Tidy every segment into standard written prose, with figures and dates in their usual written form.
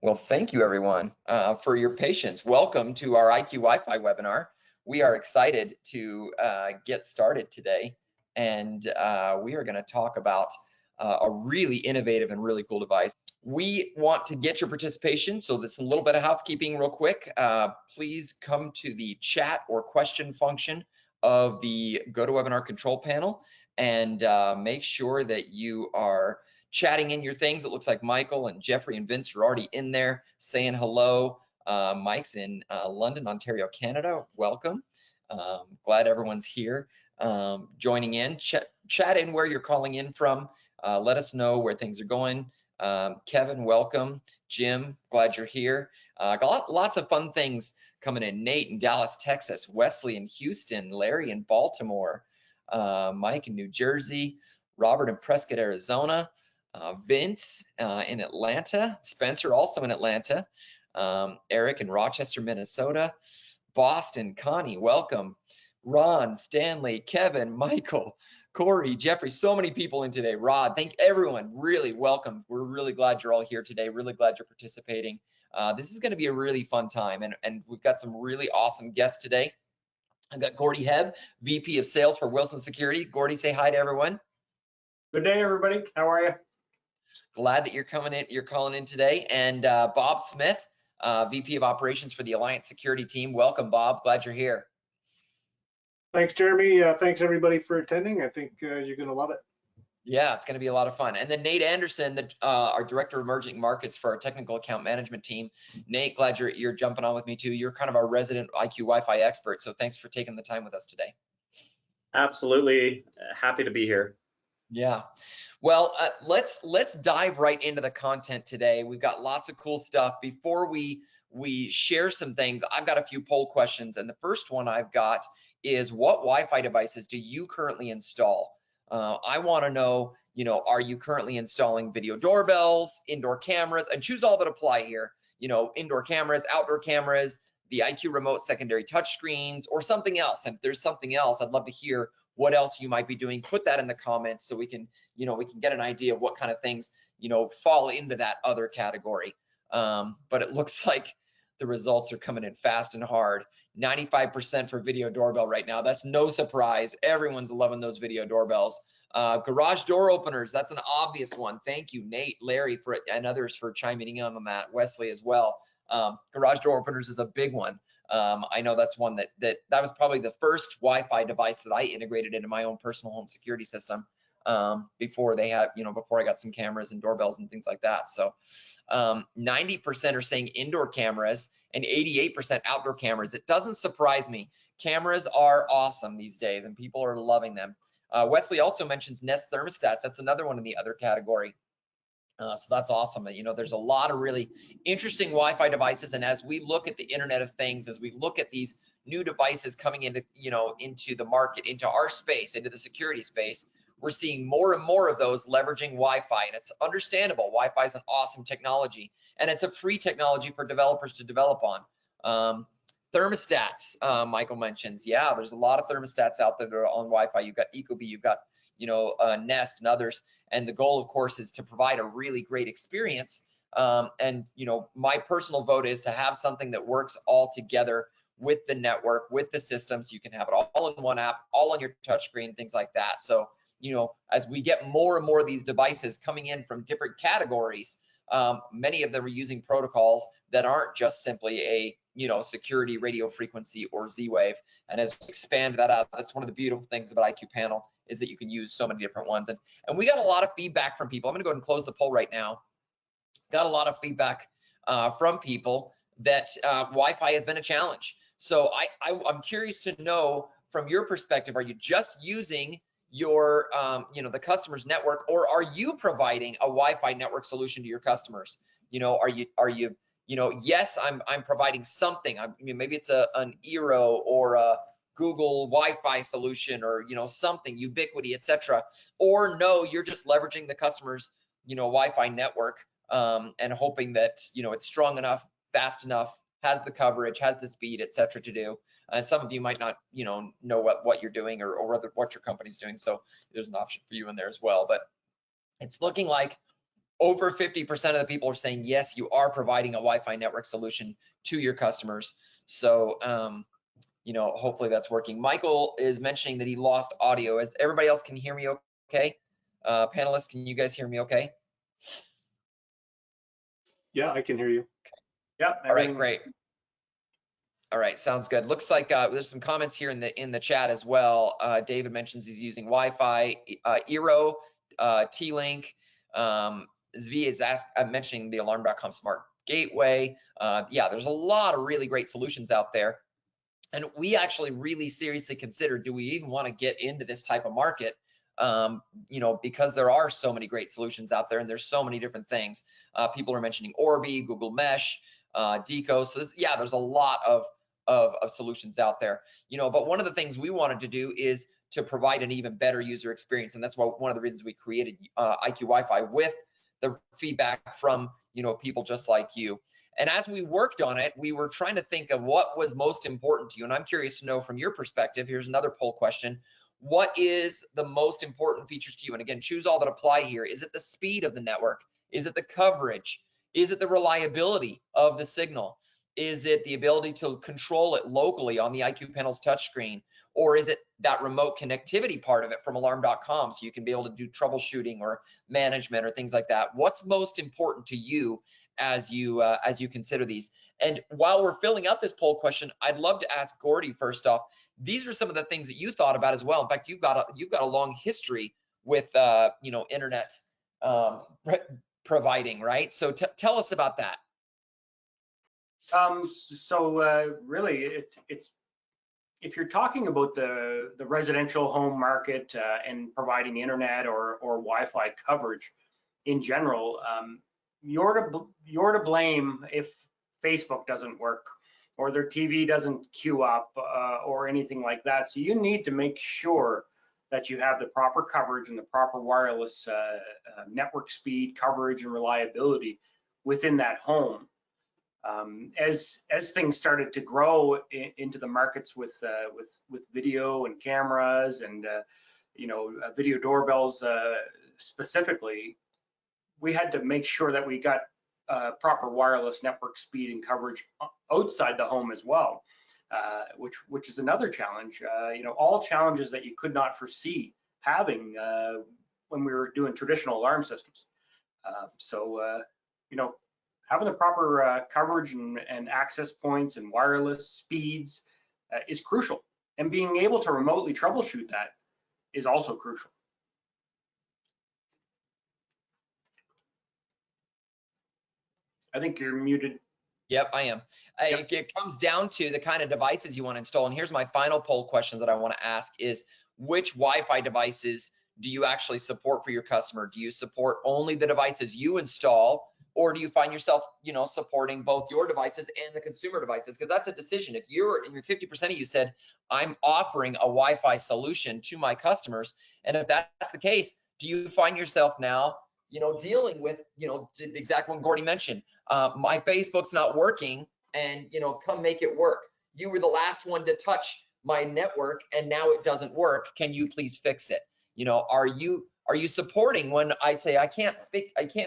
Well, thank you everyone for your patience. Welcome to our IQ Wi-Fi webinar. We are excited to get started today, and we are going to talk about a really innovative and really cool device. We want to get your participation, so there's a little bit of housekeeping real quick. Please come to the chat or question function of the GoToWebinar control panel and make sure that you are chatting in your things. It looks like Michael and Jeffrey and Vince are already in there saying hello. Mike's in London, Ontario, Canada. Welcome. Glad everyone's here joining in. Chat in where you're calling in from. Let us know where things are going. Kevin, welcome. Jim, glad you're here. Got lots of fun things coming in. Nate in Dallas, Texas. Wesley in Houston. Larry in Baltimore. Mike in New Jersey. Robert in Prescott, Arizona. Vince in Atlanta, Spencer also in Atlanta, Eric in Rochester, Minnesota, Boston, Connie, welcome, Ron, Stanley, Kevin, Michael, Corey, Jeffrey, so many people in today. Rod, thank everyone, really welcome. We're really glad you're all here today, really glad you're participating. This is going to be a really fun time, and we've got some really awesome guests today. I've got Gordy Hebb, VP of Sales for Wilson Security. Gordy, say hi to everyone. Good day, everybody. How are you? Glad that you're coming in, you're calling in today. And Bob Smith, VP of Operations for the Alliance Security Team. Welcome, Bob. Glad you're here. Thanks, Jeremy. Thanks, everybody, for attending. I think you're going to love it. Yeah, it's going to be a lot of fun. And then Nate Anderson, our Director of Emerging Markets for our Technical Account Management Team. Nate, glad you're jumping on with me too. You're kind of our resident IQ Wi-Fi expert, so thanks for taking the time with us today. Absolutely. Happy to be here. Yeah. Well, let's dive right into the content today. We've got lots of cool stuff. Before we share some things, I've got a few poll questions, and the first one I've got is, what Wi-Fi devices do you currently install? I want to know, are you currently installing video doorbells, indoor cameras, and choose all that apply here. Indoor cameras, outdoor cameras, the IQ remote secondary touch screens, or something else. And if there's something else, I'd love to hear what else you might be doing. Put that in the comments so we can get an idea of what kind of things, fall into that other category. But it looks like the results are coming in fast and hard. 95% for video doorbell right now. That's no surprise. Everyone's loving those video doorbells. Garage door openers, that's an obvious one. Thank you, Nate, Larry, and others for chiming in on that. Wesley as well. Garage door openers is a big one. I know that's one that was probably the first Wi-Fi device that I integrated into my own personal home security system before I got some cameras and doorbells and things like that. So 90% are saying indoor cameras and 88% outdoor cameras. It doesn't surprise me. Cameras are awesome these days and people are loving them. Wesley also mentions Nest thermostats. That's another one in the other category. So that's awesome. There's a lot of really interesting Wi-Fi devices, and as we look at the Internet of Things, as we look at these new devices coming into the market, into our space, into the security space, we're seeing more and more of those leveraging Wi-Fi, and it's understandable. Wi-Fi is an awesome technology, and it's a free technology for developers to develop on. Thermostats, Michael mentions. Yeah, there's a lot of thermostats out there that are on Wi-Fi. You've got Ecobee, you've got Nest and others, and the goal, of course, is to provide a really great experience. My personal vote is to have something that works all together with the network, with the system, so you can have it all in one app, all on your touchscreen, things like that. So as we get more and more of these devices coming in from different categories, many of them are using protocols that aren't just simply a security radio frequency or Z-Wave. And as we expand that out, that's one of the beautiful things about IQ Panel, is that you can use so many different ones. And we got a lot of feedback from people. I'm going to go ahead and close the poll right now. Got a lot of feedback from people that Wi-Fi has been a challenge. So I'm curious to know, from your perspective, are you just using your the customer's network, or are you providing a Wi-Fi network solution to your customers? Are you yes, I'm providing something. Maybe it's an Eero or a Google Wi-Fi solution, or something, Ubiquity, etc. Or no, you're just leveraging the customer's Wi-Fi network and hoping that it's strong enough, fast enough, has the coverage, has the speed, etc. to do. Some of you might not know what you're doing or what your company's doing, so there's an option for you in there as well. But it's looking like over 50% of the people are saying, yes, you are providing a Wi-Fi network solution to your customers. So, you know, hopefully that's working. Michael is mentioning that he lost audio. As everybody else can hear me okay? Panelists, can you guys hear me okay? Yeah, I can hear you. Yeah. All right, great. All right, sounds good. Looks like there's some comments here in the chat as well. David mentions he's using Wi-Fi, Eero, T-Link. Zvi is mentioning the Alarm.com Smart Gateway. Yeah, there's a lot of really great solutions out there. And we actually really seriously consider, do we even want to get into this type of market? You know, because there are so many great solutions out there and there's so many different things. People are mentioning Orbi, Google Mesh, Deco. So yeah, there's a lot of solutions out there, you know, but one of the things we wanted to do is to provide an even better user experience. And that's why one of the reasons we created IQ Wi-Fi, with the feedback from, you know, people just like you. And as we worked on it, we were trying to think of what was most important to you. And I'm curious to know from your perspective, here's another poll question. What is the most important features to you? And again, choose all that apply here. Is it the speed of the network? Is it the coverage? Is it the reliability of the signal? Is it the ability to control it locally on the IQ panel's touchscreen? Or is it that remote connectivity part of it from alarm.com, so you can be able to do troubleshooting or management or things like that? What's most important to you as you consider these? And while we're filling out this poll question, I'd love to ask Gordy first off. These are some of the things that you thought about as well. In fact, you've got a long history with you know, internet providing, right? So tell us about that. Really, it's if you're talking about the residential home market and providing internet or Wi-Fi coverage in general, you're to blame if Facebook doesn't work or their TV doesn't queue up or anything like that. So you need to make sure that you have the proper coverage and the proper wireless network speed, coverage, and reliability within that home. As things started to grow into the markets with video and cameras and you know, video doorbells specifically, we had to make sure that we got proper wireless network speed and coverage outside the home as well, which is another challenge. You know, all challenges that you could not foresee having when we were doing traditional alarm systems. You know, having the proper coverage and access points and wireless speeds is crucial, and being able to remotely troubleshoot that is also crucial. I think you're muted. Yep, I am. Yep. It comes down to the kind of devices you want to install. And here's my final poll question that I want to ask is, which Wi-Fi devices do you actually support for your customer? Do you support only the devices you install, or do you find yourself, you know, supporting both your devices and the consumer devices? Because that's a decision. If you're, in your 50% of you said, I'm offering a Wi-Fi solution to my customers, and if that's the case, do you find yourself now, you know, dealing with, you know, the exact one Gordy mentioned, my Facebook's not working, and, you know, come make it work. You were the last one to touch my network, and now it doesn't work. Can you please fix it? You know, are you supporting when I say I can't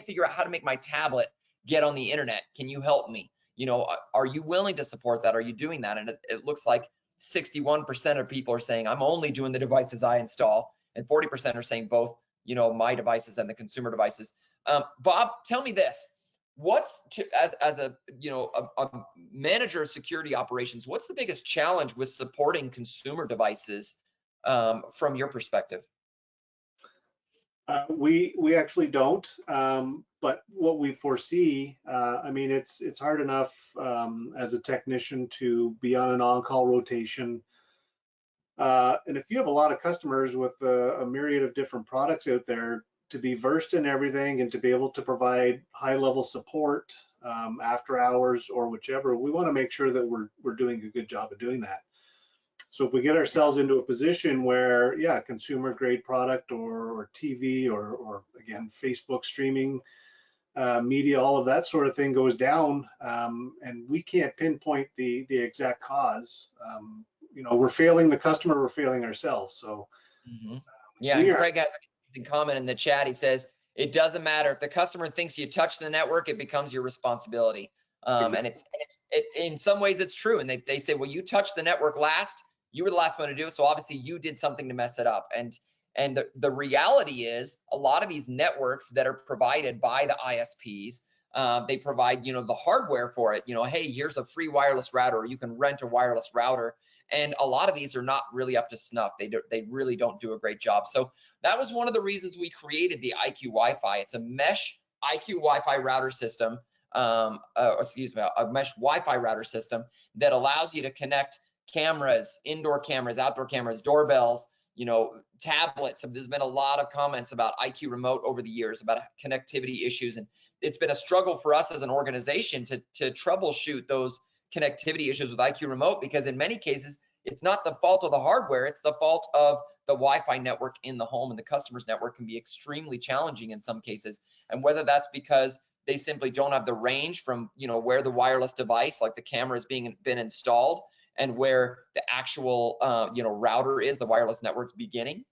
figure out how to make my tablet get on the internet? Can you help me? You know, are you willing to support that? Are you doing that? And it looks like 61% of people are saying I'm only doing the devices I install, and 40% are saying both, you know, my devices and the consumer devices. Bob, tell me this. As a, you know, a manager of security operations, what's the biggest challenge with supporting consumer devices from your perspective? We actually don't, but what we foresee, I mean, it's hard enough as a technician to be on an on-call rotation. And if you have a lot of customers with a myriad of different products out there, to be versed in everything and to be able to provide high-level support after hours or whichever, we want to make sure that we're doing a good job of doing that. So if we get ourselves into a position where, yeah, consumer grade product or TV or again, Facebook streaming, media, all of that sort of thing goes down, and we can't pinpoint the exact cause, you know, we're failing the customer, we're failing ourselves. So Yeah, and Craig has an interesting comment in the chat. He says, It doesn't matter if the customer thinks you touch the network, it becomes your responsibility. And in some ways it's true. And they say, well, you touched the network last, you were the last one to do it, so obviously you did something to mess it up. And the reality is, a lot of these networks that are provided by the ISPs, they provide, the hardware for it. Hey, here's a free wireless router, or you can rent a wireless router. And a lot of these are not really up to snuff. They really don't do a great job. So that was one of the reasons we created the IQ Wi-Fi. It's a mesh IQ Wi-Fi router system. A mesh Wi-Fi router system that allows you to connect cameras, indoor cameras, outdoor cameras, doorbells, tablets. There's been a lot of comments about IQ Remote over the years about connectivity issues, and it's been a struggle for us as an organization to troubleshoot those connectivity issues with IQ Remote, because in many cases it's not the fault of the hardware, it's the fault of the Wi-Fi network in the home, and the customer's network can be extremely challenging in some cases. And whether that's because they simply don't have the range from where the wireless device, like the camera, is been installed, and where the actual router is, the wireless network's beginning,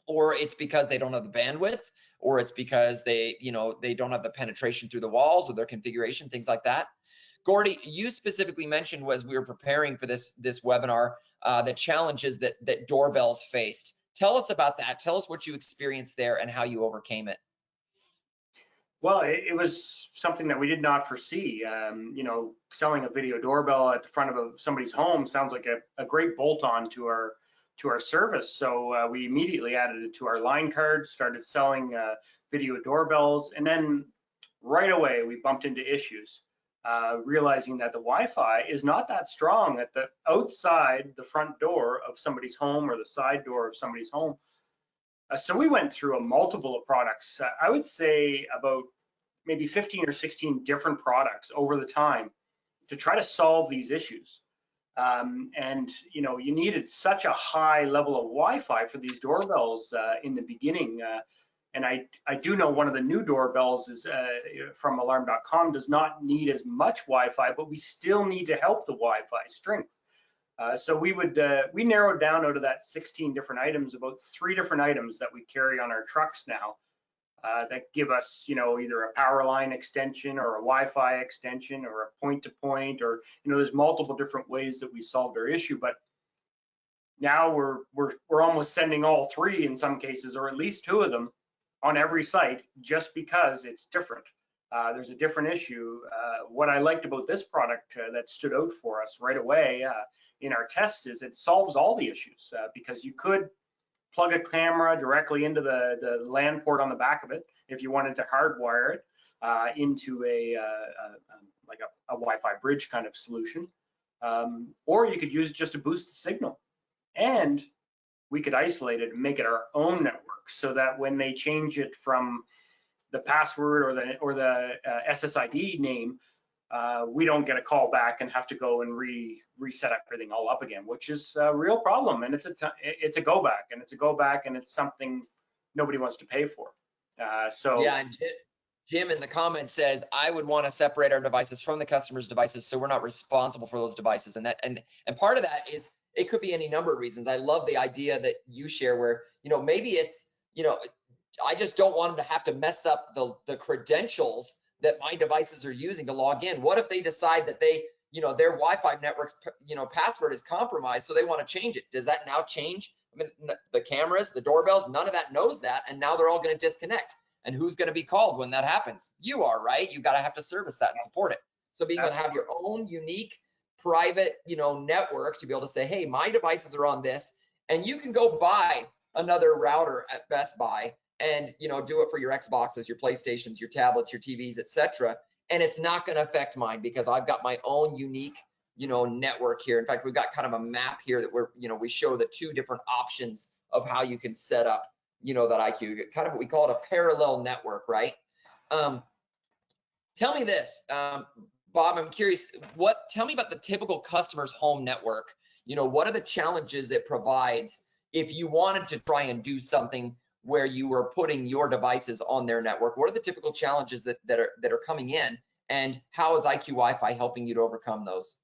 or it's because they don't have the bandwidth, or it's because they don't have the penetration through the walls or their configuration, things like that. Gordy, you specifically mentioned, as we were preparing for this webinar, the challenges that doorbells faced. Tell us about that. Tell us what you experienced there and how you overcame it. Well, it was something that we did not foresee. Selling a video doorbell at the front of somebody's home sounds like a great bolt-on to our service. So we immediately added it to our line card, started selling video doorbells, and then right away we bumped into issues, realizing that the Wi-Fi is not that strong at the outside the front door of somebody's home or the side door of somebody's home. So we went through a multiple of products. I would say about maybe 15 or 16 different products over the time to try to solve these issues. And you needed such a high level of Wi-Fi for these doorbells in the beginning. And I do know one of the new doorbells is from alarm.com does not need as much Wi-Fi, but we still need to help the Wi-Fi strength. So we narrowed down out of that 16 different items, about 3 different items that we carry on our trucks now that give us, either a power line extension or a Wi-Fi extension or a point-to-point, or there's multiple different ways that we solved our issue. But now we're almost sending all 3 in some cases, or at least 2 of them, on every site, just because it's different. There's a different issue. What I liked about this product that stood out for us right away in our tests is it solves all the issues, because you could plug a camera directly into the LAN port on the back of it if you wanted to hardwire it into like a Wi-Fi bridge kind of solution, or you could use it just to boost the signal, and we could isolate it and make it our own network, so that when they change it from the password or the SSID name, we don't get a call back and have to go and reset everything all up again, which is a real problem. And it's a go back, and it's something nobody wants to pay for. So yeah, and Jim in the comments says, I would want to separate our devices from the customer's devices, so we're not responsible for those devices. And part of that is, it could be any number of reasons. I love the idea that you share where, maybe it's, I just don't want them to have to mess up the credentials that my devices are using to log in. What if they decide that their Wi-Fi network's, password is compromised, so they want to change it? Does that now change? I mean, the cameras, the doorbells, none of that knows that, and now they're all going to disconnect. And who's going to be called when that happens? You are, right? You got to have to service that and support it. So being able to have your own unique private, network to be able to say, hey, my devices are on this, and you can go buy another router at Best Buy and do it for your Xboxes, your PlayStations, your tablets, your TVs, etc. And it's not going to affect mine because I've got my own unique, network here. In fact, we've got kind of a map here that we show the 2 different options of how you can set up, that IQ, kind of what we call it a parallel network, right? Tell me this, Bob, I'm curious, tell me about the typical customer's home network. What are the challenges it provides if you wanted to try and do something where you were putting your devices on their network? What are the typical challenges that are coming in, and how is IQ Wi-Fi helping you to overcome those?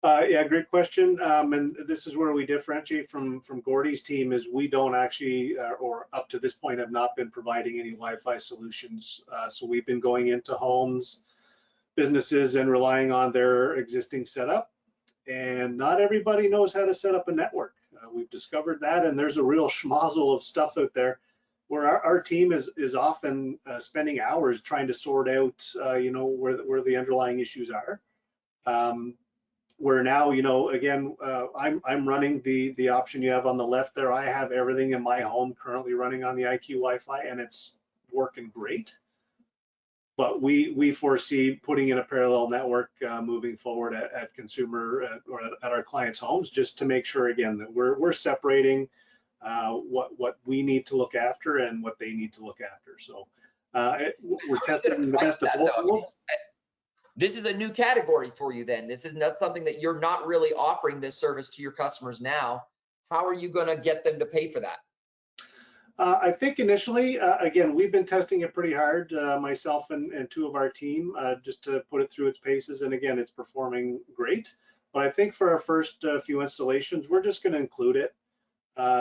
Yeah, great question. And this is where we differentiate from Gordy's team is we don't actually, or up to this point, have not been providing any Wi-Fi solutions. So we've been going into homes, businesses, and relying on their existing setup. And not everybody knows how to set up a network. We've discovered that, and there's a real schmozzle of stuff out there where our team is often spending hours trying to sort out, where the underlying issues are. Where now, again, I'm running the option you have on the left there. I have everything in my home currently running on the IQ Wi-Fi, and it's working great. But we foresee putting in a parallel network moving forward at consumer or at our clients' homes, just to make sure again that we're separating what we need to look after and what they need to look after. So we're testing the best of both worlds. This is a new category for you then. This is not something that you're not really offering this service to your customers now. How are you going to get them to pay for that? I think initially, again, we've been testing it pretty hard, myself and two of our team, just to put it through its paces. And again, it's performing great. But I think for our first few installations, we're just going to include it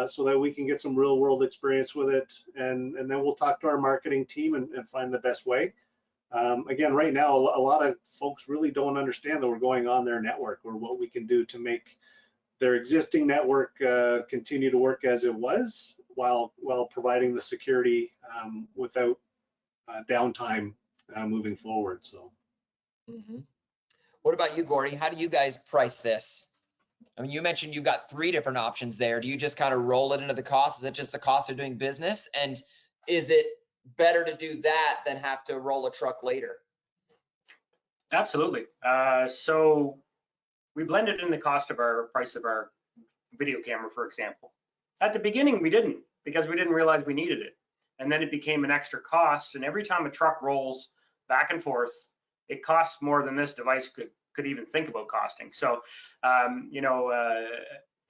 so that we can get some real world experience with it. And then we'll talk to our marketing team and find the best way. Again, right now, a lot of folks really don't understand that we're going on their network or what we can do to make their existing network continue to work as it was while providing the security without downtime moving forward. So. What about you, Gordy? How do you guys price this? I mean, you mentioned you've got 3 different options there. Do you just kind of roll it into the cost? Is it just the cost of doing business? And is it better to do that than have to roll a truck later? Absolutely. So we blended in the cost of our price of our video camera, for example. At the beginning, we didn't, because we didn't realize we needed it. And then it became an extra cost. And every time a truck rolls back and forth, it costs more than this device could even think about costing. So,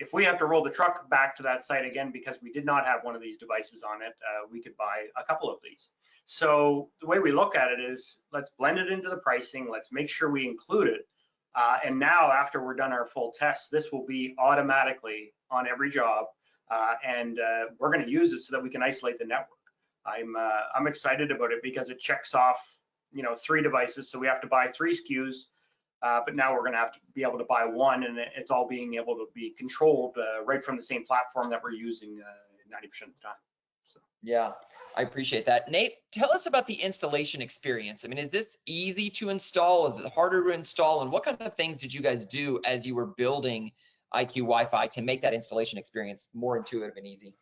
if we have to roll the truck back to that site again because we did not have one of these devices on it, we could buy a couple of these. So the way we look at it is, let's blend it into the pricing. Let's make sure we include it. And now, after we're done our full tests, this will be automatically on every job, and we're going to use it so that we can isolate the network. I'm excited about it because it checks off, 3 devices, so we have to buy 3 SKUs. But now we're going to have to be able to buy 1, and it's all being able to be controlled right from the same platform that we're using 90% of the time. So. Yeah, I appreciate that. Nate, tell us about the installation experience. I mean, is this easy to install? Is it harder to install? And what kind of things did you guys do as you were building IQ Wi-Fi to make that installation experience more intuitive and easy?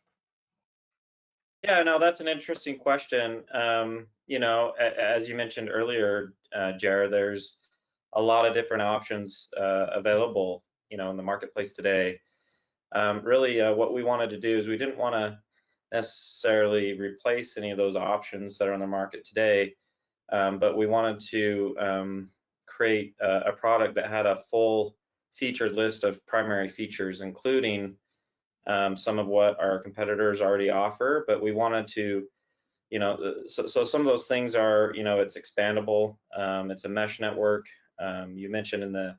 Yeah, no, that's an interesting question. As you mentioned earlier, Jared, there's a lot of different options available, in the marketplace today. Really, what we wanted to do is we didn't want to necessarily replace any of those options that are on the market today, but we wanted to create a product that had a full featured list of primary features, including some of what our competitors already offer. But we wanted to, so some of those things are, it's expandable, it's a mesh network. You mentioned in the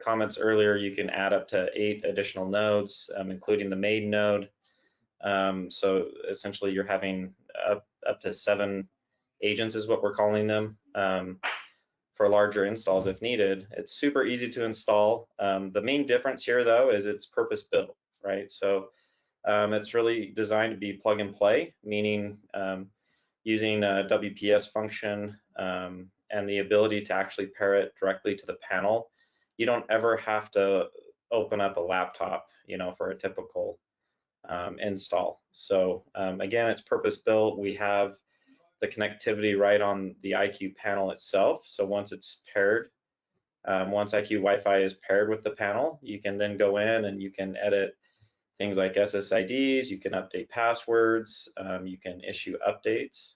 comments earlier, you can add up to 8 additional nodes, including the main node. So essentially you're having up to 7 agents is what we're calling them, for larger installs if needed. It's super easy to install. The main difference here though is it's purpose built, right? So it's really designed to be plug and play, meaning using a WPS function and the ability to actually pair it directly to the panel. You don't ever have to open up a laptop, for a typical install. So again, it's purpose built. We have the connectivity right on the IQ panel itself. So once it's paired, once IQ Wi-Fi is paired with the panel, you can then go in and you can edit things like SSIDs, you can update passwords, you can issue updates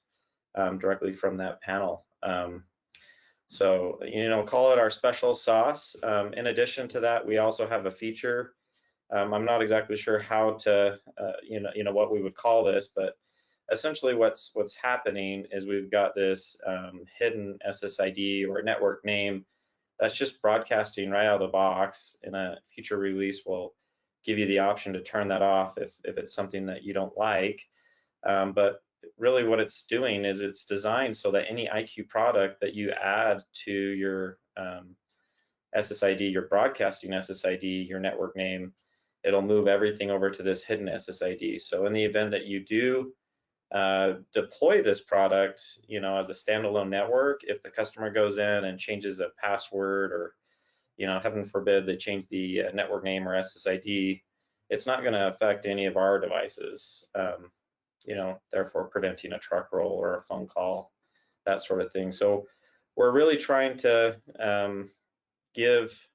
directly from that panel. So, call it our special sauce. In addition to that, we also have a feature. I'm not exactly sure how to, what we would call this, but essentially what's happening is we've got this hidden SSID or network name that's just broadcasting right out of the box. In a future release, we'll give you the option to turn that off if it's something that you don't like. But really what it's doing is it's designed so that any IQ product that you add to your SSID, your broadcasting SSID, your network name, it'll move everything over to this hidden SSID. So in the event that you do deploy this product, as a standalone network, if the customer goes in and changes a password, or, heaven forbid, they change the network name or SSID, it's not going to affect any of our devices, therefore preventing a truck roll or a phone call, that sort of thing. So we're really trying to give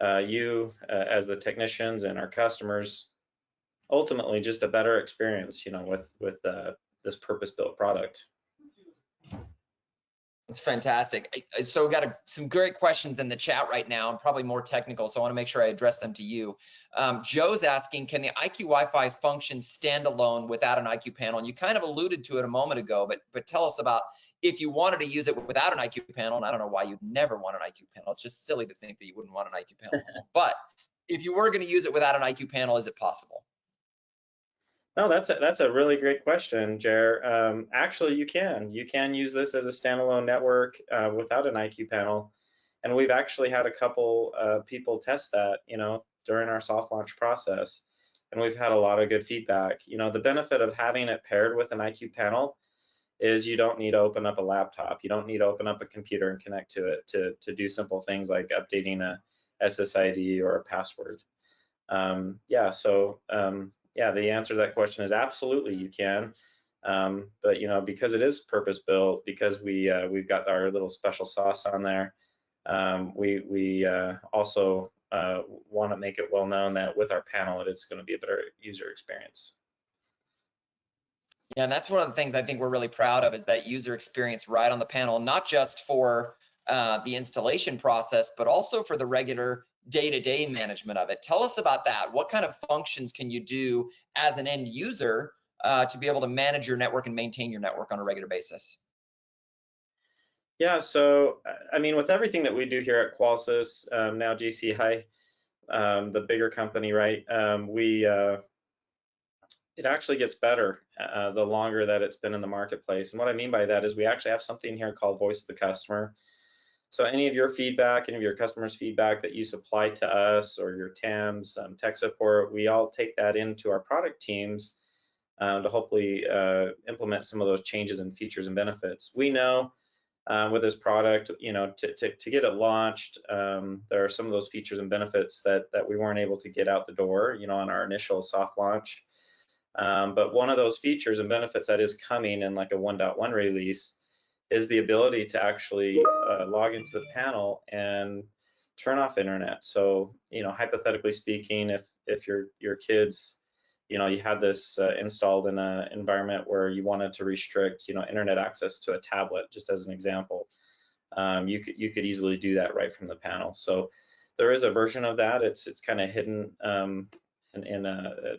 you as the technicians and our customers ultimately just a better experience, with this purpose-built product. It's fantastic. So we got some great questions in the chat right now, and probably more technical, so I want to make sure I address them to you. Joe's asking, can the IQ Wi-Fi function standalone without an IQ panel? And you kind of alluded to it a moment ago, but tell us about if you wanted to use it without an IQ panel. And I don't know why you'd never want an IQ panel. It's just silly to think that you wouldn't want an IQ panel. But if you were going to use it without an IQ panel, is it possible? No, that's a really great question, Jer. Actually, you can use this as a standalone network without an IQ panel, and we've actually had a couple people test that, during our soft launch process, and we've had a lot of good feedback. The benefit of having it paired with an IQ panel is you don't need to open up a laptop, you don't need to open up a computer and connect to it to do simple things like updating a SSID or a password. Yeah, the answer to that question is absolutely you can, but because it is purpose built, because we've got our little special sauce on there, we also want to make it well known that with our panel it's going to be a better user experience. Yeah, and that's one of the things I think we're really proud of, is that user experience right on the panel, not just for the installation process, but also for the regular day-to-day management of it. Tell us about that. What kind of functions can you do as an end user to be able to manage your network and maintain your network on a regular basis? Yeah, so I mean, with everything that we do here at Qualsys, now GCI, the bigger company, right? It actually gets better the longer that it's been in the marketplace. And what I mean by that is we actually have something here called Voice of the Customer. So any of your feedback, any of your customers' feedback that you supply to us, or your TAMs, tech support, we all take that into our product teams to hopefully implement some of those changes and features and benefits. We know with this product, to get it launched, there are some of those features and benefits that we weren't able to get out the door, on our initial soft launch. But one of those features and benefits that is coming in like a 1.1 release is the ability to actually log into the panel and turn off internet. So, hypothetically speaking, if your kids, you had this installed in an environment where you wanted to restrict, internet access to a tablet, just as an example, you could easily do that right from the panel. So there is a version of that. It's kind of hidden in a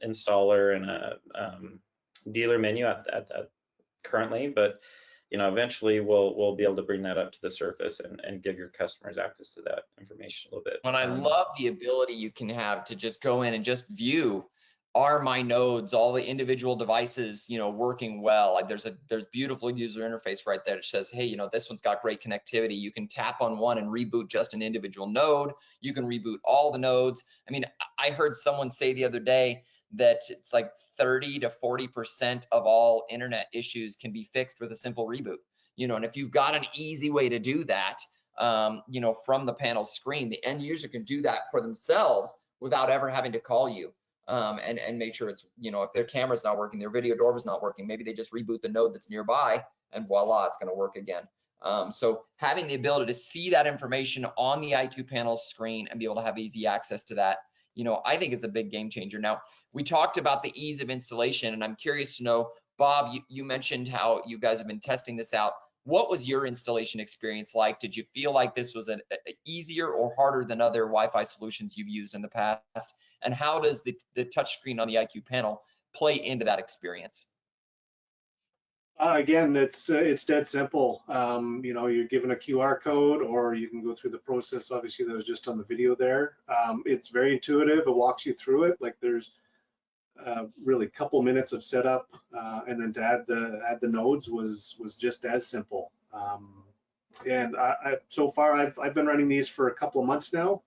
installer and a dealer menu at currently, but eventually we'll be able to bring that up to the surface and give your customers access to that information a little bit. And I love the ability you can have to just go in and just view, are my nodes, all the individual devices, working well? Like there's beautiful user interface right there that says, hey, this one's got great connectivity. You can tap on one and reboot just an individual node. You can reboot all the nodes. I mean, I heard someone say the other day that it's like 30 to 40% of all internet issues can be fixed with a simple reboot. And if you've got an easy way to do that, from the panel screen, the end user can do that for themselves without ever having to call you and make sure it's, if their camera's not working, their video doorbell's not working, maybe they just reboot the node that's nearby and voila, it's going to work again. So having the ability to see that information on the IQ panel screen and be able to have easy access to that, I think is a big game changer. Now, we talked about the ease of installation, and I'm curious to know, Bob, you mentioned how you guys have been testing this out. What was your installation experience like? Did you feel like this was an easier or harder than other Wi-Fi solutions you've used in the past? And how does the touchscreen on the IQ panel play into that experience? Again, it's dead simple. You know, you're given a QR code, or you can go through the process. Obviously, that was just on the video there. It's very intuitive. It walks you through it. Like there's really a couple minutes of setup, and then to add the nodes was just as simple. And so far I've been running these for a couple of months now.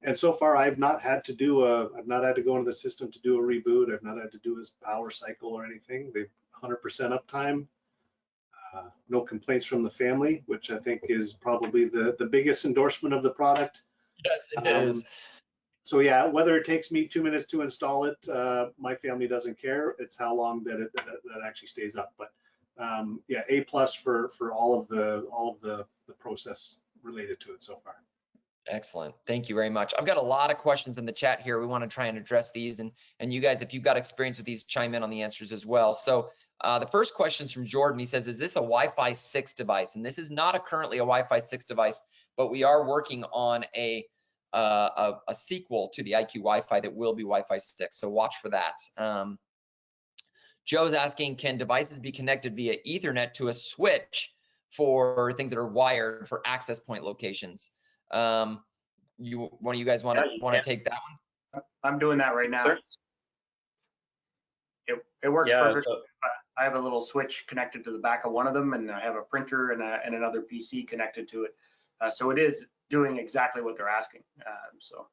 And so far, I've not had to go into the system to do a reboot. I've not had to do a power cycle or anything. They've 100% uptime. No complaints from the family, which I think is probably the biggest endorsement of the product. Yes, it is. So yeah, whether it takes me 2 minutes to install it, my family doesn't care. It's how long that actually stays up. But yeah, A+ for all of the process related to it so far. Excellent. Thank you very much. I've got a lot of questions in the chat here. We want to try and address these, and you guys, if you've got experience with these, chime in on the answers as well. So the first question is from Jordan. He says, is this a Wi-Fi 6 device? And this is not currently a Wi-Fi 6 device, but we are working on a sequel to the IQ Wi-Fi that will be Wi-Fi 6. So watch for that. Joe's asking, can devices be connected via Ethernet to a switch for things that are wired for access point locations? One of you guys want to take that one? I'm doing that right now. Sure. It works perfectly. So I have a little switch connected to the back of one of them, and I have a printer and another PC connected to it. So it is doing exactly what they're asking. So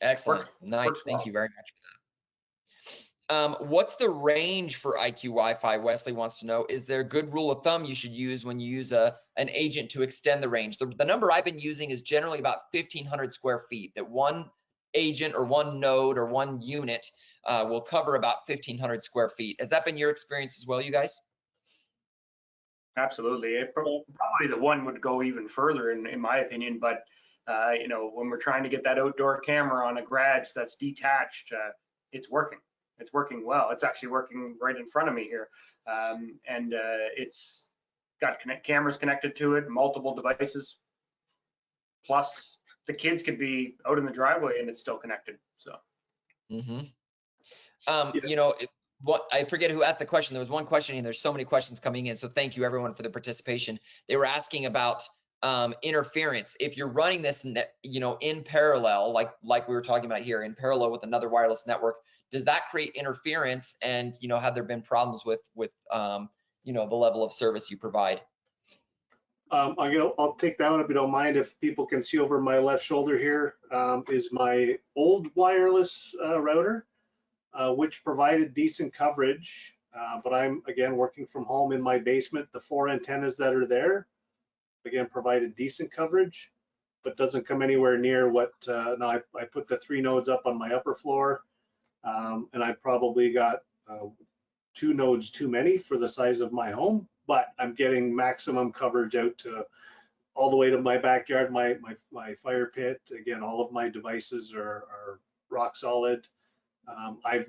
excellent. Nice. Thank you very much for that. What's the range for IQ Wi-Fi? Wesley wants to know, is there a good rule of thumb you should use when you use an agent to extend the range? The number I've been using is generally about 1,500 square feet, that one agent or one node or one unit will cover about 1,500 square feet. Has that been your experience as well, you guys? Absolutely. Probably the one would go even further in my opinion, but you know, when we're trying to get that outdoor camera on a garage that's detached, it's working. It's working well. It's actually working right in front of me here. And it's got cameras connected to it, multiple devices. Plus the kids could be out in the driveway and it's still connected, so. You know, I forget who asked the question. There was one question and there's so many questions coming in. So thank you everyone for the participation. They were asking about interference. If you're running this, you know, in parallel, like we were talking about here, in parallel with another wireless network, does that create interference? And, you know, have there been problems with you know, the level of service you provide? I'll take that one if you don't mind. If people can see over my left shoulder here, is my old wireless router, which provided decent coverage. But I'm, again, working from home in my basement. The 4 antennas that are there, again, provided decent coverage, but doesn't come anywhere near what, now I put the 3 nodes up on my upper floor, and I've probably got 2 nodes too many for the size of my home, but I'm getting maximum coverage out to all the way to my backyard, my fire pit. Again, all of my devices are rock solid. I've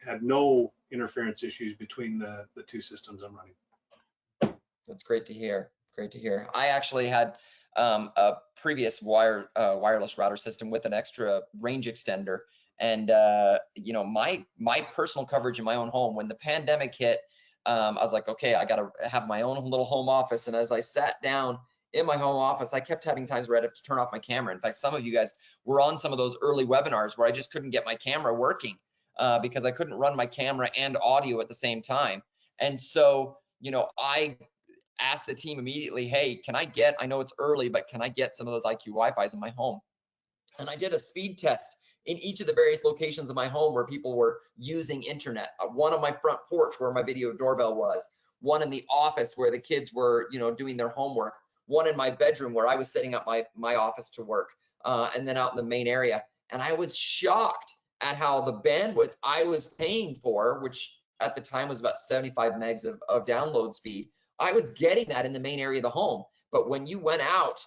had no interference issues between the 2 systems I'm running. That's great to hear. Great to hear. I actually had a previous wireless router system with an extra range extender, and you know, my personal coverage in my own home, when the pandemic hit, I was like, okay, I got to have my own little home office. And as I sat down in my home office, I kept having times where I'd have to turn off my camera. In fact, some of you guys were on some of those early webinars where I just couldn't get my camera working because I couldn't run my camera and audio at the same time. And so, you know, I asked the team immediately, hey, I know it's early, but can I get some of those IQ Wi-Fis in my home? And I did a speed test in each of the various locations of my home where people were using internet. One on my front porch where my video doorbell was, one in the office where the kids were, you know, doing their homework, one in my bedroom where I was setting up my office to work, and then out in the main area. And I was shocked at how the bandwidth I was paying for, which at the time was about 75 megs of download speed, I was getting that in the main area of the home. But when you went out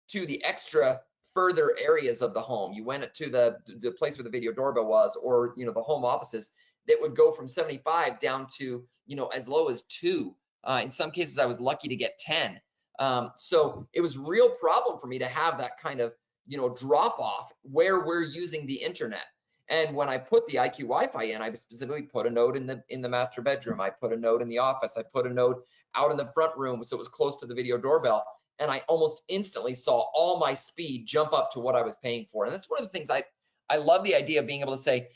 to the extra further areas of the home, you went to the place where the video doorbell was, or, you know, the home offices, that would go from 75 down to, you know, as low as 2. In some cases, I was lucky to get 10. So it was a real problem for me to have that kind of, you know, drop off where we're using the internet. And when I put the IQ Wi-Fi in, I specifically put a node in the master bedroom. I put a node in the office. I put a node out in the front room, so it was close to the video doorbell. And I almost instantly saw all my speed jump up to what I was paying for. And that's one of the things I love the idea of being able to say,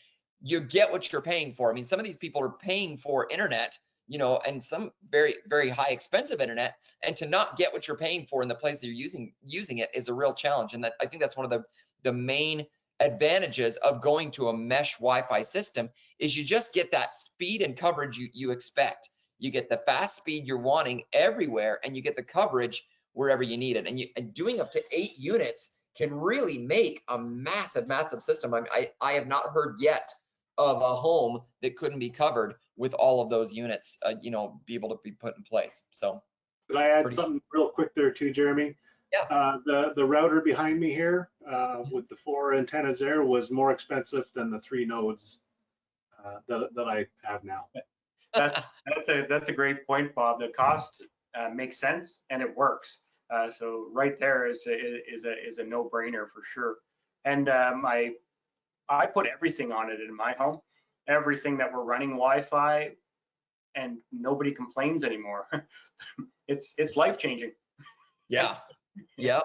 you get what you're paying for. I mean, some of these people are paying for internet, you know, and some very, very high expensive internet, and to not get what you're paying for in the place that you're using it is a real challenge. And that, I think that's one of the main advantages of going to a mesh Wi-Fi system is you just get that speed and coverage you expect. You get the fast speed you're wanting everywhere, and you get the coverage wherever you need it. And doing up to 8 units can really make a massive, massive system. I have not heard yet of a home that couldn't be covered with all of those units, you know, be able to be put in place. So, could I add something real quick there too, Jeremy? Yeah. The router behind me here with the 4 antennas there was more expensive than the 3 nodes that I have now. That's a great point, Bob. The cost makes sense and it works. So right there is a no-brainer for sure. And I put everything on it in my home, everything that we're running Wi-Fi, and nobody complains anymore. It's life-changing. Yeah. Yep.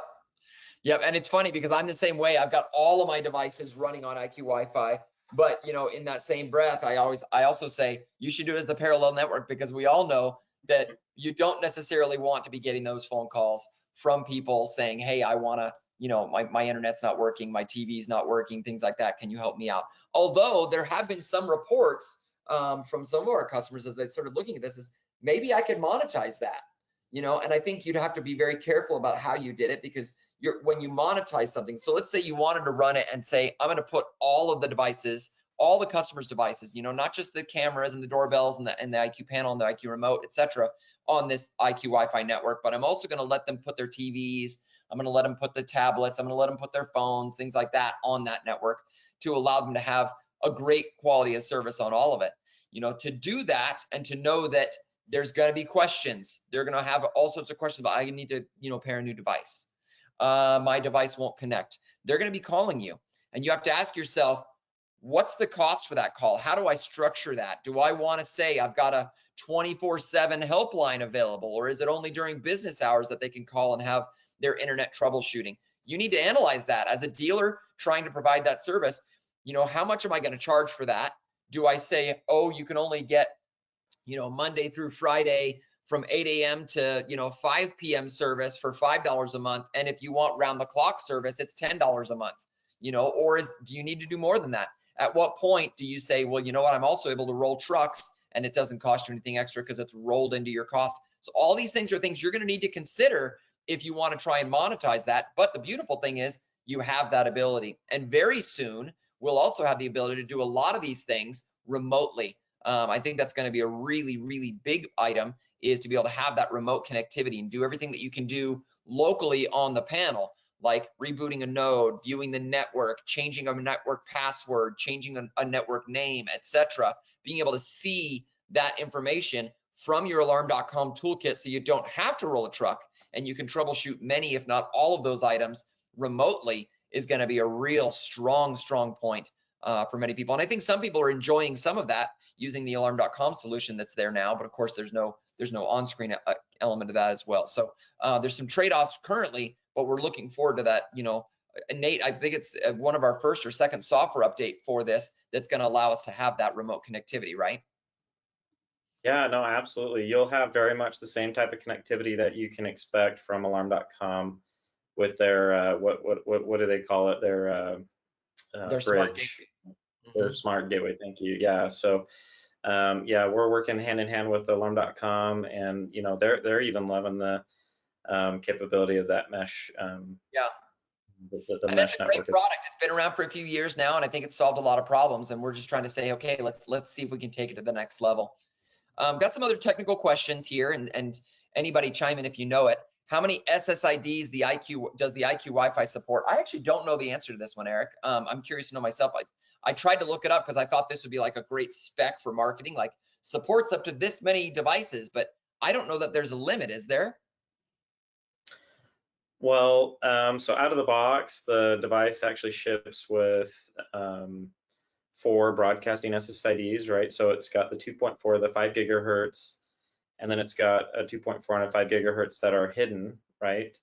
And it's funny because I'm the same way. I've got all of my devices running on IQ Wi-Fi, but you know, in that same breath, I also say you should do it as a parallel network, because we all know that you don't necessarily want to be getting those phone calls from people saying, hey, I want to, you know, my internet's not working, my TV's not working, things like that. Can you help me out? Although there have been some reports from some of our customers as they started looking at this, is maybe I could monetize that, you know, and I think you'd have to be very careful about how you did it, because when you monetize something, so let's say you wanted to run it and say, I'm going to put all of the devices, all the customers' devices, you know, not just the cameras and the doorbells and the IQ panel and the IQ remote, etc., on this IQ Wi-Fi network, but I'm also going to let them put their TVs, I'm going to let them put the tablets, I'm going to let them put their phones, things like that on that network to allow them to have a great quality of service on all of it. You know, to do that and to know that there's going to be questions. They're going to have all sorts of questions about, I need to, you know, pair a new device. My device won't connect. They're going to be calling you, and you have to ask yourself, what's the cost for that call? How do I structure that? Do I want to say I've got a 24/7 helpline available, or is it only during business hours that they can call and have their internet troubleshooting? You need to analyze that as a dealer trying to provide that service. You know, how much am I going to charge for that? Do I say, oh, you can only get, you know, Monday through Friday from 8 a.m. to, you know, 5 p.m. service for $5 a month, and if you want round the clock service, it's $10 a month, you know? Or do you need to do more than that? At what point do you say, well, you know what, I'm also able to roll trucks and it doesn't cost you anything extra because it's rolled into your cost? So all these things are things you're going to need to consider if you want to try and monetize that. But the beautiful thing is you have that ability, and very soon we'll also have the ability to do a lot of these things remotely. I think that's going to be a really, really big item, is to be able to have that remote connectivity and do everything that you can do locally on the panel, like rebooting a node, viewing the network, changing a network password, changing a network name, etc. Being able to see that information from your alarm.com toolkit, so you don't have to roll a truck and you can troubleshoot many, if not all of those items remotely, is going to be a real strong point for many people. And I think some people are enjoying some of that using the alarm.com solution that's there now, but of course there's no on-screen element of that as well. So there's some trade-offs currently, but we're looking forward to that. You know, Nate, I think it's one of our first or second software update for this that's going to allow us to have that remote connectivity, right? Yeah, no, absolutely. You'll have very much the same type of connectivity that you can expect from alarm.com with their what do they call it? Their smart bridge. gateway. Their smart gateway. Thank you. Yeah. So yeah, we're working hand in hand with alarm.com, and you know, they're even loving the capability of that mesh. Yeah. The And mesh it's a great network. product. It's been around for a few years now, and I think it's solved a lot of problems. And we're just trying to say, okay, let's see if we can take it to the next level. Got some other technical questions here, and anybody chime in if you know it. How many SSIDs does the IQ Wi-Fi support? I actually don't know the answer to this one, Eric. I'm curious to know myself. I tried to look it up because I thought this would be like a great spec for marketing, like supports up to this many devices, but I don't know that there's a limit, is there? Well, so out of the box, the device actually ships with 4 broadcasting SSIDs, right? So it's got the 2.4, the 5 gigahertz, and then it's got a 2.4 and a 5 gigahertz that are hidden, right?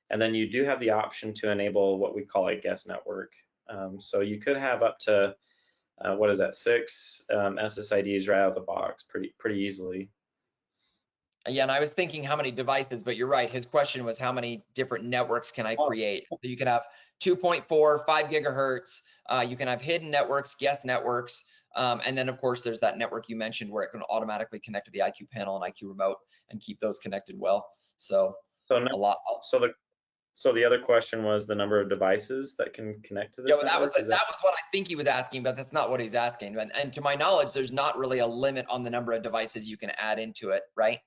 And then you do have the option to enable what we call a guest network. So you could have up to, what is that, 6 SSIDs right out of the box pretty easily. Yeah, and I was thinking how many devices, but you're right. His question was how many different networks can I create? So you can have 2.4, 5 gigahertz. You can have hidden networks, guest networks. And then of course there's that network you mentioned where it can automatically connect to the IQ panel and IQ remote and keep those connected well. So a lot. So the other question was the number of devices that can connect to this Yeah, network? that was what I think he was asking, but that's not what he's asking. And to my knowledge, there's not really a limit on the number of devices you can add into it, right?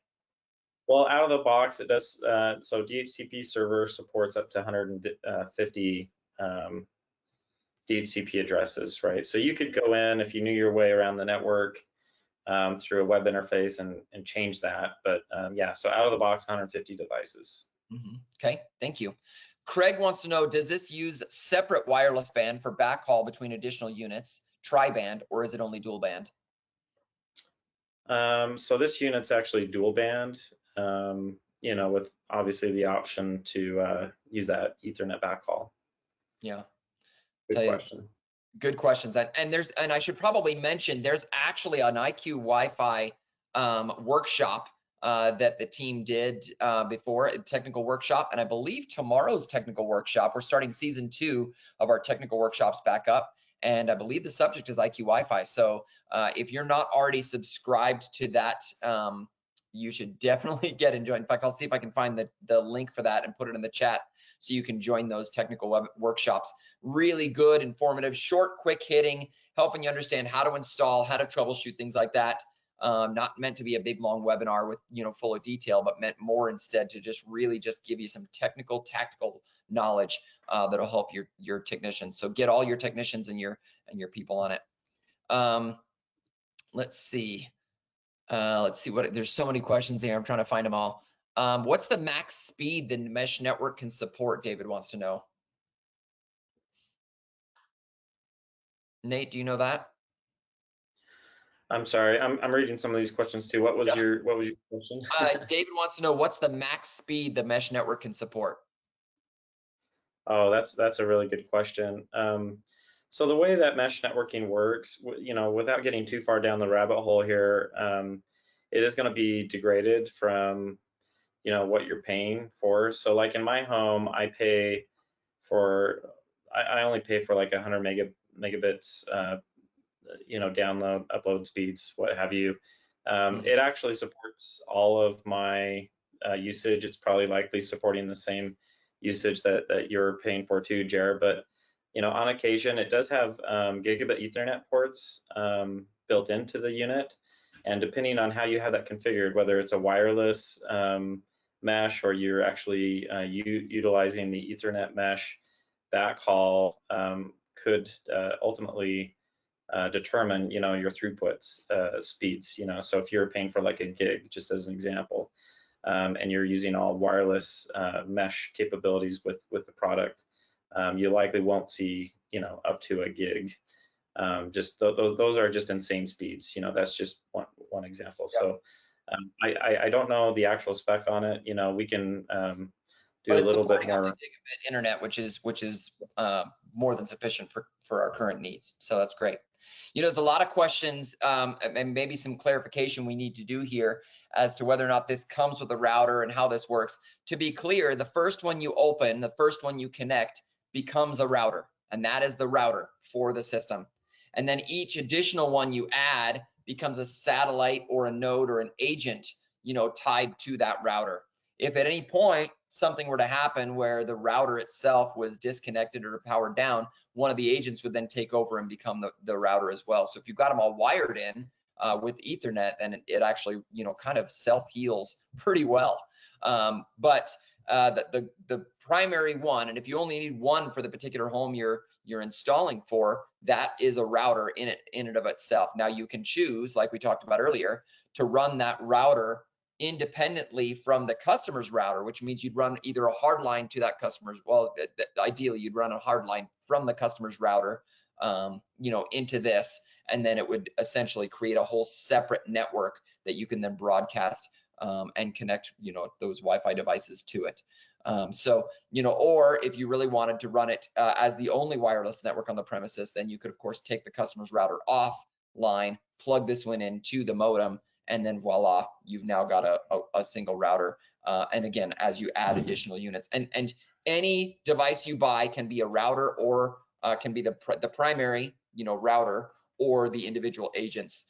Well, out of the box, it does. So DHCP server supports up to 150 DHCP addresses, right? So you could go in if you knew your way around the network through a web interface and change that. But yeah, so out of the box, 150 devices. Okay, thank you. Craig wants to know, does this use separate wireless band for backhaul between additional units, tri-band, or is it only dual band? So this unit's actually dual band, you know, with obviously the option to use that Ethernet backhaul. Yeah. Good question. Good questions. And I should probably mention there's actually an IQ Wi-Fi workshop that the team did before, a technical workshop, and I believe tomorrow's technical workshop, we're starting season 2 of our technical workshops back up, and I believe the subject is IQ Wi-Fi. So if you're not already subscribed to that, you should definitely get and join. In fact, I'll see if I can find the link for that and put it in the chat so you can join those technical workshops. Really good, informative, short, quick hitting, helping you understand how to install, how to troubleshoot, things like that. Not meant to be a big long webinar with, you know, full of detail, but meant more instead to just really just give you some technical, tactical knowledge that'll help your technicians. So get all your technicians and your people on it. Let's see what, there's so many questions here. I'm trying to find them all. What's the max speed the mesh network can support? David wants to know. Nate, do you know that? I'm sorry, I'm reading some of these questions too. What was your question? David wants to know what's the max speed the mesh network can support. Oh, that's a really good question. So the way that mesh networking works, you know, without getting too far down the rabbit hole here, it is going to be degraded from, you know, what you're paying for. So like in my home, I only pay for like 100 megabits, you know, download, upload speeds, what have you. It actually supports all of my usage. It's probably likely supporting the same usage that you're paying for too, Jared. But you know, on occasion, it does have gigabit Ethernet ports built into the unit, and depending on how you have that configured, whether it's a wireless mesh or you're actually utilizing the Ethernet mesh backhaul, could ultimately determine, you know, your throughputs speeds. You know, so if you're paying for like a gig, just as an example, and you're using all wireless mesh capabilities with the product, you likely won't see, you know, up to a gig. Just those are just insane speeds. You know, that's just one example. Yep. So I don't know the actual spec on it. You know, we can do a little bit more. Up to gigabit internet, which is more than sufficient for our current needs. So that's great. You know, there's a lot of questions and maybe some clarification we need to do here as to whether or not this comes with a router and how this works. To be clear, the first one you open, the first one you connect becomes a router, and that is the router for the system. And then each additional one you add becomes a satellite or a node or an agent, you know, tied to that router. If at any point something were to happen where the router itself was disconnected or powered down, one of the agents would then take over and become the router as well. So if you've got them all wired in with Ethernet, then it actually, you know, kind of self-heals pretty well. But the primary one, and if you only need one for the particular home you're installing for, that is a router in and of itself. Now you can choose, like we talked about earlier, to run that router independently from the customer's router, which means you'd run either a hard line to that customer's, well, ideally you'd run a hard line from the customer's router into this, and then it would essentially create a whole separate network that you can then broadcast and connect, those Wi-Fi devices to it. Or if you really wanted to run it as the only wireless network on the premises, then you could, of course, take the customer's router offline, plug this one into the modem, and then voila, you've now got a single router. And again, as you add additional units, and any device you buy can be a router, or can be the primary, router, or the individual agents.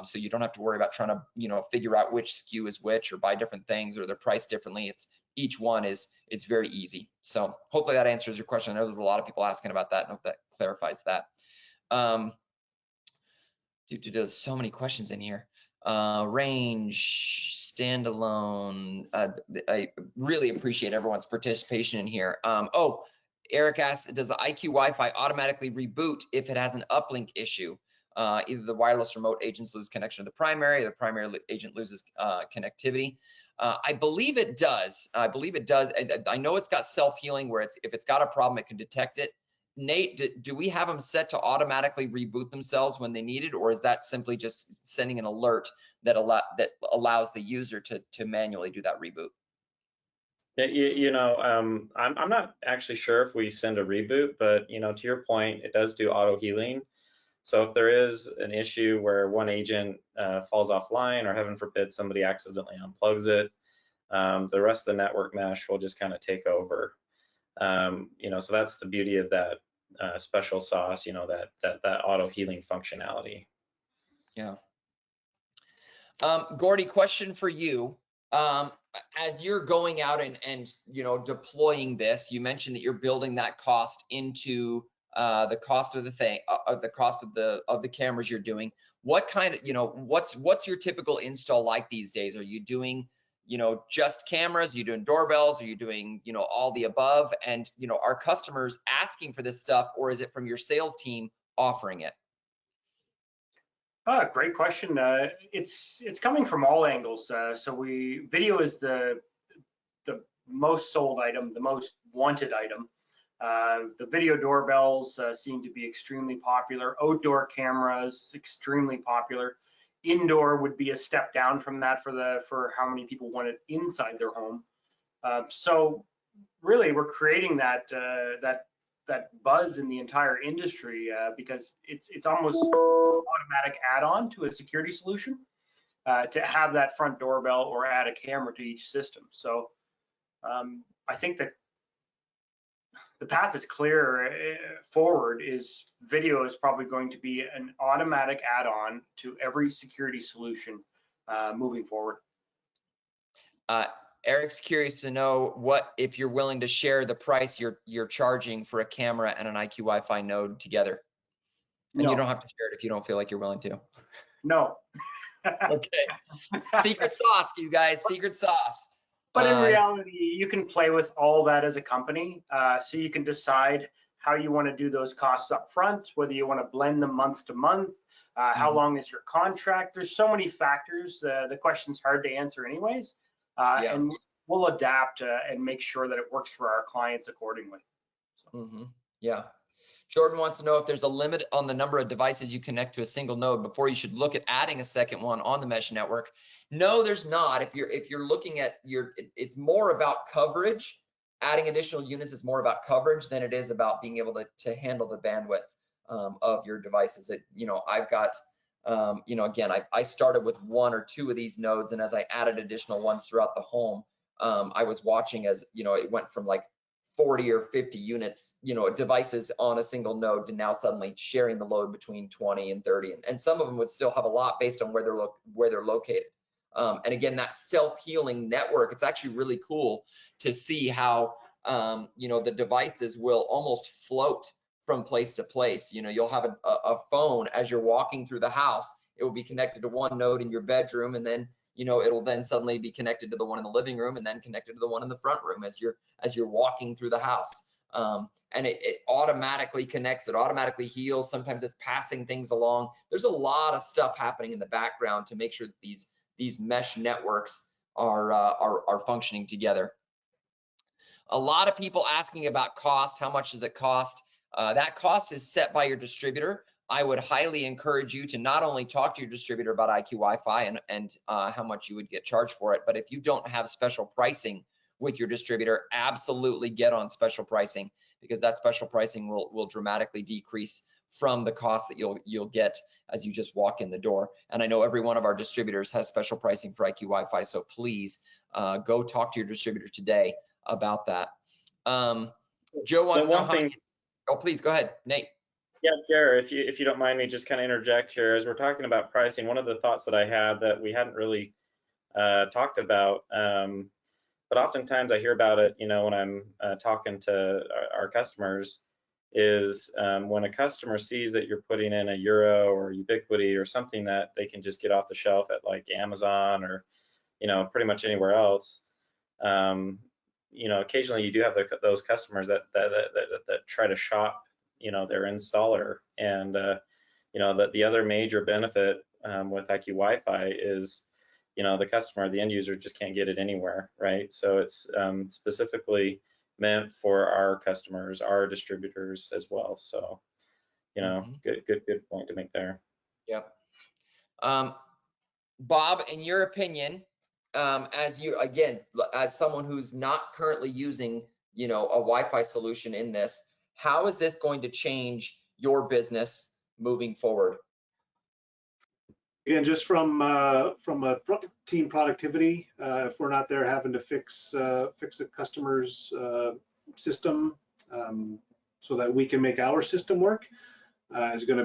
So you don't have to worry about trying to, figure out which SKU is which, or buy different things, or they're priced differently. Each one is very easy. So hopefully that answers your question. I know there's a lot of people asking about that, and I hope that clarifies that. There's so many questions in here. Range, standalone. I really appreciate everyone's participation in here. Eric asks, does the IQ Wi-Fi automatically reboot if it has an uplink issue? Either the wireless remote agents lose connection to the primary, or the primary agent loses connectivity. I believe it does. I know it's got self-healing, where if it's got a problem, it can detect it. Nate, do we have them set to automatically reboot themselves when they need it, or is that simply just sending an alert that allows the user to manually do that reboot? I'm not actually sure if we send a reboot, but to your point, it does do auto healing. So if there is an issue where one agent falls offline, or heaven forbid somebody accidentally unplugs it, the rest of the network mesh will just kind of take over. So that's the beauty of that special sauce, that auto healing functionality. Yeah. Gordy, question for you. As you're going out and deploying this, you mentioned that you're building that cost into the cost of the thing, the cost of the cameras you're doing. What kind of, what's your typical install like these days? Are you doing, just cameras? Are you doing doorbells? Are you doing, all the above? And, are customers asking for this stuff, or is it from your sales team offering it? Great question. It's coming from all angles. Video is the most sold item, the most wanted item. The video doorbells seem to be extremely popular. Outdoor cameras, extremely popular. Indoor would be a step down from that for how many people want it inside their home. So really, we're creating that buzz in the entire industry because it's almost automatic add-on to a security solution to have that front doorbell or add a camera to each system. So I think that the path is clear forward. Is video is probably going to be an automatic add-on to every security solution moving forward. Eric's curious to know if you're willing to share the price you're charging for a camera and an IQ Wi-Fi node together. And no. You don't have to share it if you don't feel like you're willing to. No. Okay. Secret sauce, you guys. Secret sauce. But in reality, you can play with all that as a company. So you can decide how you want to do those costs up front, whether you want to blend them month to month, how long is your contract. There's so many factors. The question's hard to answer anyways. And we'll adapt and make sure that it works for our clients accordingly. So. Yeah. Jordan wants to know if there's a limit on the number of devices you connect to a single node before you should look at adding a second one on the mesh network. No, there's not. If you're looking at it's more about coverage. Adding additional units is more about coverage than it is about being able to handle the bandwidth of your devices. I've got, again, I started with one or two of these nodes, and as I added additional ones throughout the home, I was watching as, it went from like 40 or 50 units, devices on a single node to now suddenly sharing the load between 20 and 30. And some of them would still have a lot based on where they're located. And again, that self-healing network, it's actually really cool to see how, the devices will almost float from place to place. You'll have a phone as you're walking through the house. It will be connected to one node in your bedroom, and then it'll then suddenly be connected to the one in the living room, and then connected to the one in the front room as you're walking through the house. And it automatically connects, it automatically heals. Sometimes it's passing things along. There's a lot of stuff happening in the background to make sure that these mesh networks are functioning together. A lot of people asking about cost. How much does it cost? That cost is set by your distributor. I would highly encourage you to not only talk to your distributor about IQ Wi-Fi and how much you would get charged for it, but if you don't have special pricing with your distributor, absolutely get on special pricing, because that special pricing will dramatically decrease from the cost that you'll get as you just walk in the door. And I know every one of our distributors has special pricing for IQ Wi-Fi, so please go talk to your distributor today about that. Joe wants to know how many. Oh, please go ahead, Nate. Yeah, Jared, if you don't mind me just kind of interject here, as we're talking about pricing, one of the thoughts that I had that we hadn't really talked about, but oftentimes I hear about it, when I'm talking to our customers, is when a customer sees that you're putting in a Euro or Ubiquity or something that they can just get off the shelf at like Amazon or, pretty much anywhere else. Occasionally you do have those customers that try to shop, their installer, and the other major benefit with IQ Wi-Fi is, the customer, the end user, just can't get it anywhere, right? So it's specifically meant for our customers, our distributors as well. So, good point to make there. Yep. Bob, in your opinion, as someone who's not currently using, a Wi-Fi solution in this, how is this going to change your business moving forward? Again, just from a team productivity, if we're not there having to fix a customer's system so that we can make our system work, is going to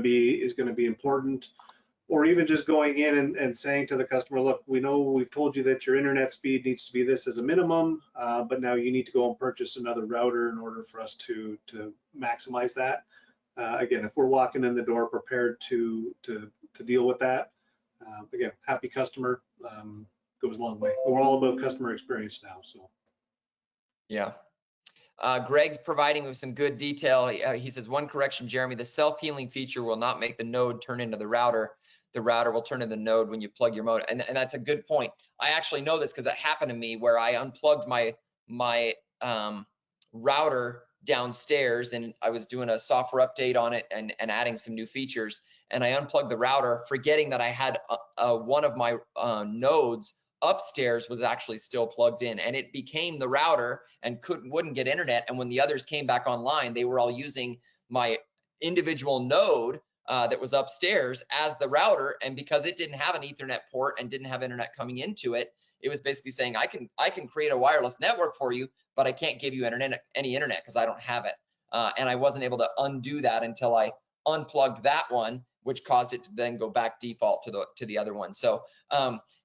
be important. Or even just going in and saying to the customer, look, we know we've told you that your internet speed needs to be this as a minimum, but now you need to go and purchase another router in order for us to maximize that. Again, if we're walking in the door prepared to deal with that, again, happy customer goes a long way. We're all about customer experience now, so. Yeah. Greg's providing with some good detail. He says, one correction, Jeremy, the self-healing feature will not make the node turn into the router. The router will turn into the node when you plug your modem. And that's a good point. I actually know this because it happened to me where I unplugged my router downstairs, and I was doing a software update on it and adding some new features. And I unplugged the router, forgetting that I had one of my nodes upstairs was actually still plugged in, and it became the router and wouldn't get internet. And when the others came back online, they were all using my individual node that was upstairs as the router. And because it didn't have an Ethernet port and didn't have internet coming into it, it was basically saying, I can create a wireless network for you, but I can't give you any internet because I don't have it. And I wasn't able to undo that until I unplugged that one, which caused it to then go back default to the other one. So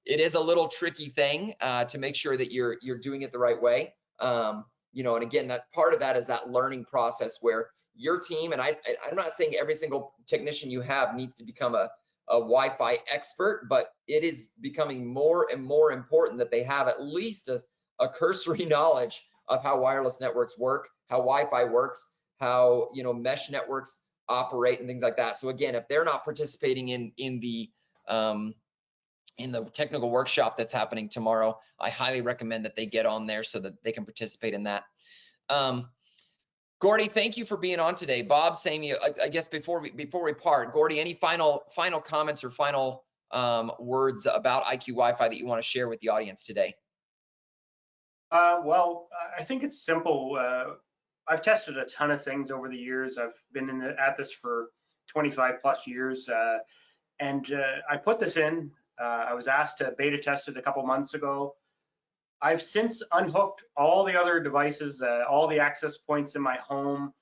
it is a little tricky thing to make sure that you're doing it the right way. And again, that part of that is that learning process where your team, and I'm not saying every single technician you have needs to become a Wi-Fi expert, but it is becoming more and more important that they have at least a cursory knowledge of how wireless networks work, how Wi-Fi works, how mesh networks operate and things like that. So again, if they're not participating in the technical workshop that's happening tomorrow, I highly recommend that they get on there so that they can participate in that. Gordy, thank you for being on today. Bob, same you. I guess before we part, Gordy, any final comments or final words about IQ Wi-Fi that you want to share with the audience today? Well, I think it's simple. I've tested a ton of things over the years. I've been at this for 25 plus years, and I put this in. I was asked to beta test it a couple months ago. I've since unhooked all the other devices, all the access points in my home,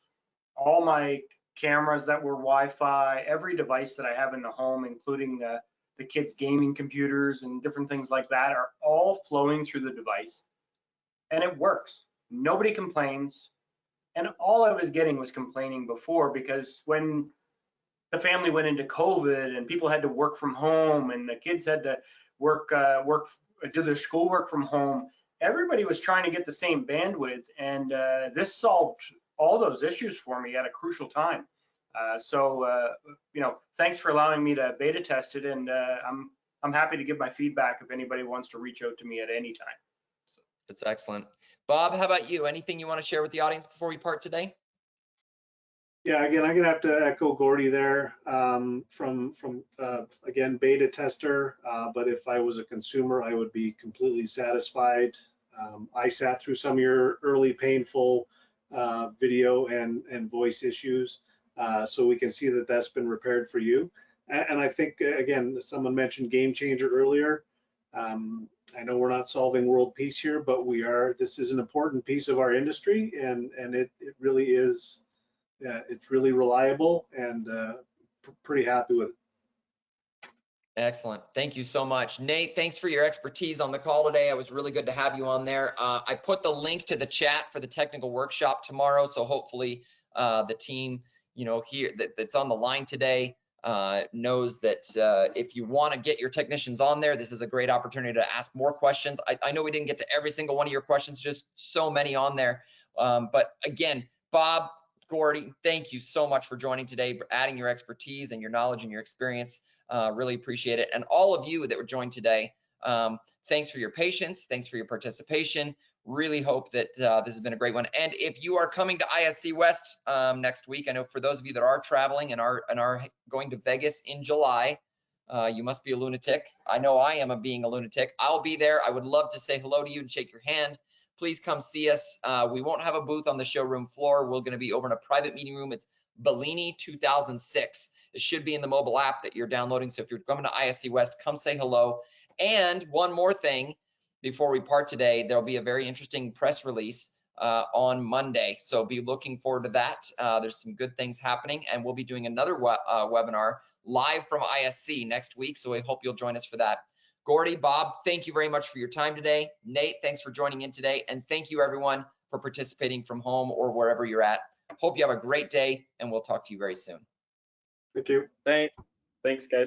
all my cameras that were Wi-Fi, every device that I have in the home, including the kids' gaming computers and different things like that, are all flowing through the device. And it works. Nobody complains. And all I was getting was complaining before, because when the family went into COVID and people had to work from home and the kids had to do their schoolwork from home, everybody was trying to get the same bandwidth, and this solved all those issues for me at a crucial time. Thanks for allowing me to beta test it, and I'm happy to give my feedback if anybody wants to reach out to me at any time. So. That's excellent. Bob, how about you? Anything you want to share with the audience before we part today? Yeah, again, I'm gonna have to echo Gordy there, from again, beta tester, but if I was a consumer, I would be completely satisfied. I sat through some of your early painful video and voice issues, so we can see that that's been repaired for you. And I think, again, someone mentioned game changer earlier. I know we're not solving world peace here, but we are. This is an important piece of our industry, and it really is. It's really reliable, and pretty happy with it. Excellent. Thank you so much. Nate, thanks for your expertise on the call today. It was really good to have you on there. I put the link to the chat for the technical workshop tomorrow, so hopefully the team, here that's on the line today knows that if you want to get your technicians on there, this is a great opportunity to ask more questions. I know we didn't get to every single one of your questions, just so many on there. But again, Bob, Gordy, thank you so much for joining today, for adding your expertise and your knowledge and your experience. Really appreciate it. And all of you that were joined today, thanks for your patience. Thanks for your participation. Really hope that this has been a great one. And if you are coming to ISC West next week, I know for those of you that are traveling and are going to Vegas in July, you must be a lunatic. I know I am being a lunatic. I'll be there. I would love to say hello to you and shake your hand. Please come see us. We won't have a booth on the showroom floor. We're going to be over in a private meeting room. It's Bellini 2006. It should be in the mobile app that you're downloading. So if you're coming to ISC West, come say hello. And one more thing before we part today, there'll be a very interesting press release on Monday. So be looking forward to that. There's some good things happening, and we'll be doing another webinar live from ISC next week. So I hope you'll join us for that. Gordy, Bob, thank you very much for your time today. Nate, thanks for joining in today. And thank you everyone for participating from home or wherever you're at. Hope you have a great day, and we'll talk to you very soon. Thank you. Thanks, guys.